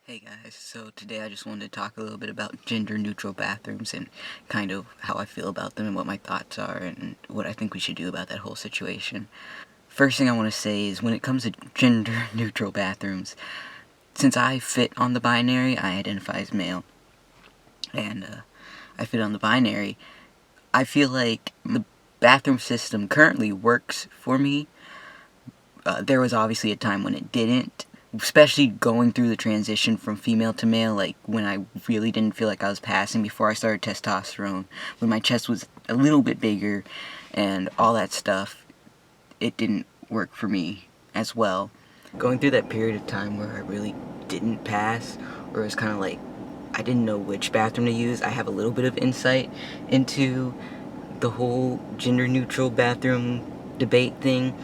Hey guys, so today I just wanted to talk a little bit about gender-neutral bathrooms and kind of how I feel about them and what my thoughts are and what I think we should do about that whole situation. First thing I want to say is when it comes to gender-neutral bathrooms, since I fit on the binary, I identify as male, and I fit on the binary, I feel like the bathroom system currently works for me. There was obviously a time when it didn't, especially going through the transition from female to male, like when I really didn't feel like I was passing before I started testosterone, when my chest was a little bit bigger and all that stuff, it didn't work for me as well. Going through that period of time where I really didn't pass, or it was kind of like I didn't know which bathroom to use, I have a little bit of insight into the whole gender neutral bathroom debate thing.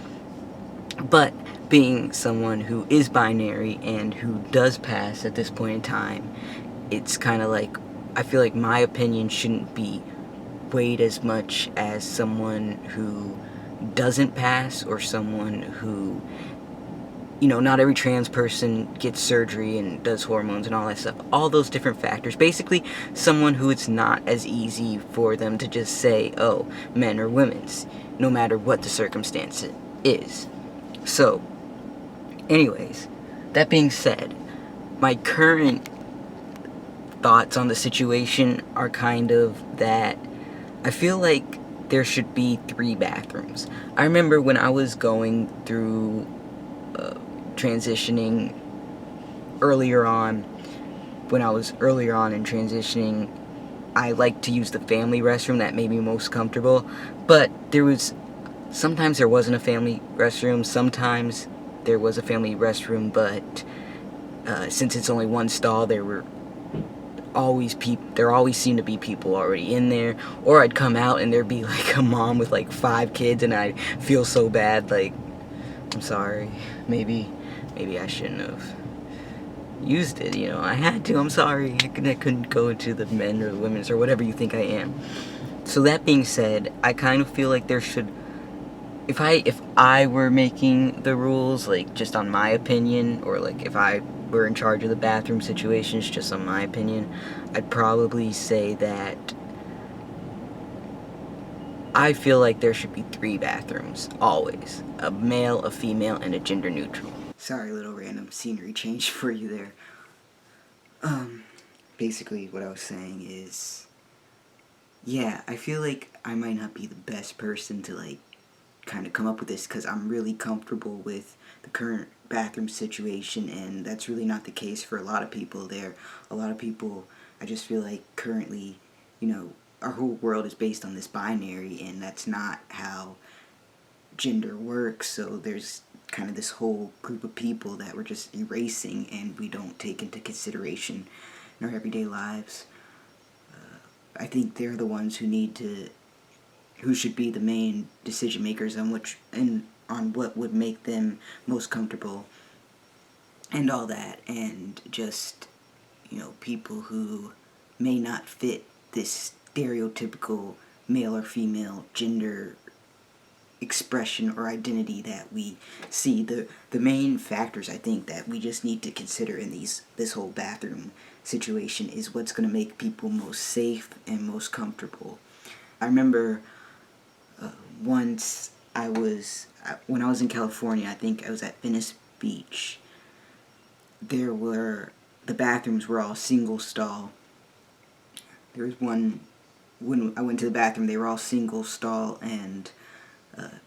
But being someone who is binary and who does pass at this point in time, it's kind of like I feel like my opinion shouldn't be weighed as much as someone who doesn't pass or someone who, not every trans person gets surgery and does hormones and all that stuff. All those different factors. Basically, someone who it's not as easy for them to just say, oh, men or women's, no matter what the circumstance is. So, anyways, that being said, my current thoughts on the situation are kind of that I feel like there should be 3 bathrooms. I remember when I was going through transitioning earlier on, when I was earlier on in transitioning, I liked to use the family restroom. That made me most comfortable. But sometimes there wasn't a family restroom, sometimes there was a family restroom, but since it's only one stall, there always seemed to be people already in there. Or I'd come out and there'd be like a mom with like 5 kids, and I'd feel so bad, like, I'm sorry, maybe I shouldn't have used it, I had to, I'm sorry, I couldn't go into the men or the women's or whatever you think I am. So that being said, I kind of feel like there should, if I were making the rules, like, just on my opinion, or like if I were in charge of the bathroom situations, just on my opinion, I'd probably say that I feel like there should be 3 bathrooms, always. A male, a female, and a gender neutral. Sorry, little random scenery change for you there. Basically what I was saying is, yeah, I feel like I might not be the best person to, like, kind of come up with this, because I'm really comfortable with the current bathroom situation, and that's really not the case for a lot of people there. A lot of people, I just feel like currently, our whole world is based on this binary, and that's not how gender works, so there's kind of this whole group of people that we're just erasing and we don't take into consideration in our everyday lives. I think they're the ones who should be the main decision makers on on what would make them most comfortable and all that, and just, people who may not fit this stereotypical male or female gender expression or identity that we see. The main factors I think that we just need to consider in this whole bathroom situation is what's going to make people most safe and most comfortable. I remember once when I was in California, I think I was at Venice Beach, the bathrooms were all single stall. There was one, when I went to the bathroom, they were all single stall and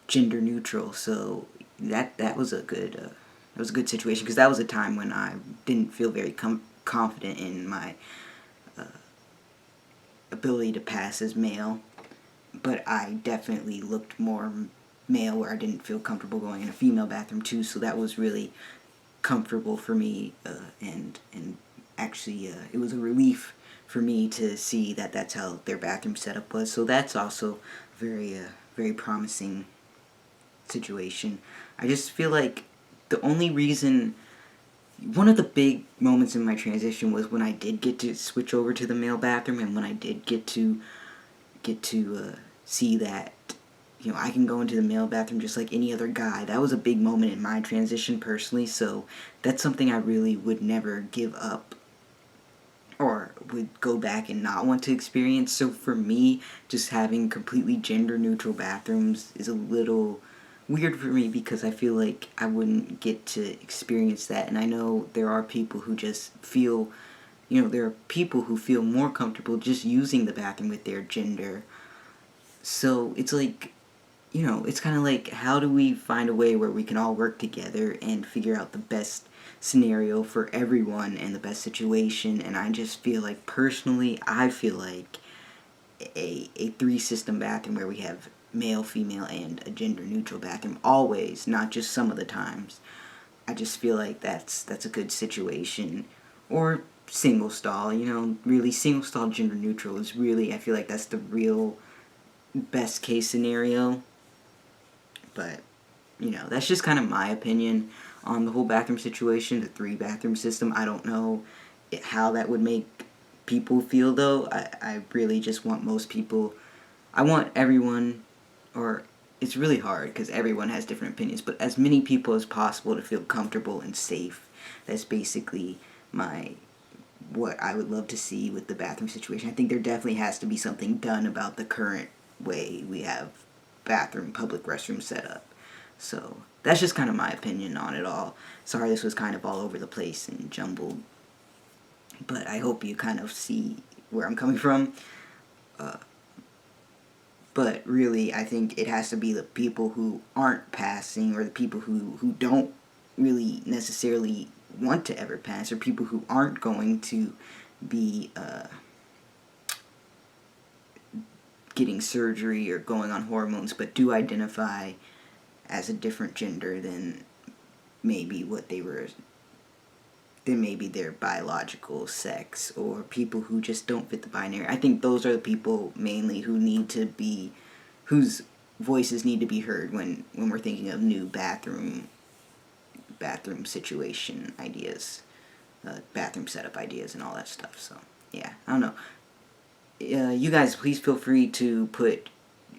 gender neutral, so that was a good situation, because that was a time when I didn't feel very confident in my ability to pass as male, but I definitely looked more male where I didn't feel comfortable going in a female bathroom too, so that was really comfortable for me, and actually it was a relief for me to see that that's how their bathroom setup was, so that's also very promising situation. I just feel like one of the big moments in my transition was when I did get to switch over to the male bathroom, and when I did get to see that you know, I can go into the male bathroom just like any other guy. That was a big moment in my transition personally, so that's something I really would never give up or would go back and not want to experience. So for me, just having completely gender neutral bathrooms is a little weird for me because I feel like I wouldn't get to experience that. And I know there are people who just feel, you know, there are people who feel more comfortable just using the bathroom with their gender. So it's like, you know, it's kind of like, how do we find a way where we can all work together and figure out the best scenario for everyone and the best situation? And I just feel like, personally, I feel like a three-system bathroom where we have male, female, and a gender-neutral bathroom always, not just some of the times. I just feel like that's a good situation. Or single stall, you know, really single stall gender neutral is really, I feel like that's the real best case scenario. But, you know, that's just kind of my opinion on the whole bathroom situation, the 3-bathroom system. I don't know how that would make people feel, though. I really just want most people, I want everyone, or it's really hard because everyone has different opinions, but as many people as possible to feel comfortable and safe. That's basically what I would love to see with the bathroom situation. I think there definitely has to be something done about the current way we have public restroom set up. So that's just kind of my opinion on it all. Sorry this was kind of all over the place and jumbled, but I hope you kind of see where I'm coming from. But really, I think it has to be the people who aren't passing, or the people who don't really necessarily want to ever pass, or people who aren't going to be getting surgery or going on hormones, but do identify as a different gender than maybe their biological sex, or people who just don't fit the binary. I think those are the people mainly whose voices need to be heard when we're thinking of new bathroom situation ideas, bathroom setup ideas, and all that stuff. So yeah, I don't know. You guys, please feel free to put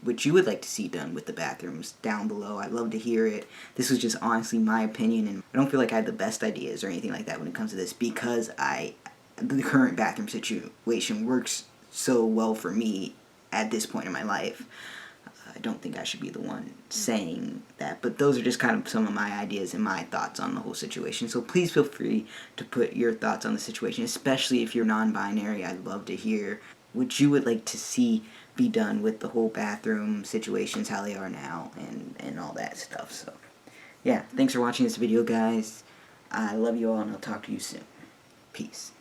what you would like to see done with the bathrooms down below. I'd love to hear it. This was just honestly my opinion, and I don't feel like I had the best ideas or anything like that when it comes to this, because the current bathroom situation works so well for me at this point in my life. I don't think I should be the one saying that, but those are just kind of some of my ideas and my thoughts on the whole situation. So please feel free to put your thoughts on the situation, especially if you're non-binary. I'd love to hear what you would like to see be done with the whole bathroom situations, how they are now, and all that stuff. So yeah, thanks for watching this video, guys. I love you all, and I'll talk to you soon. Peace.